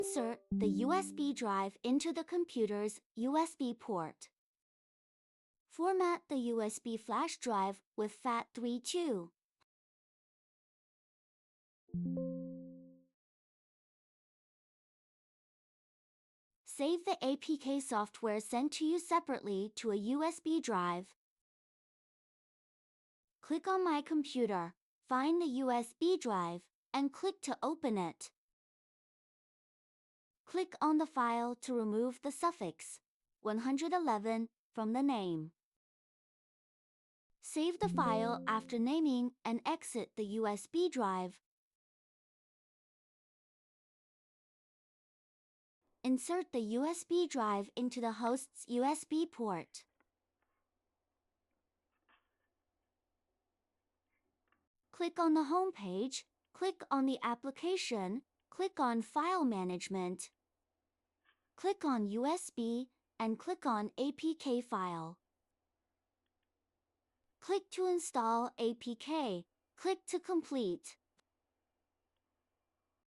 Insert the USB drive into the computer's USB port. Format the USB flash drive with FAT32. Save the APK software sent to you separately to a USB drive. Click on My Computer, find the USB drive, and click to open it. Click on the file to remove the suffix 111 from the name. Save the file after naming and exit the USB drive. Insert the USB drive into the host's USB port. Click on the home page, click on the application, click on File Management. Click on USB and click on APK file. Click to install APK. Click to complete.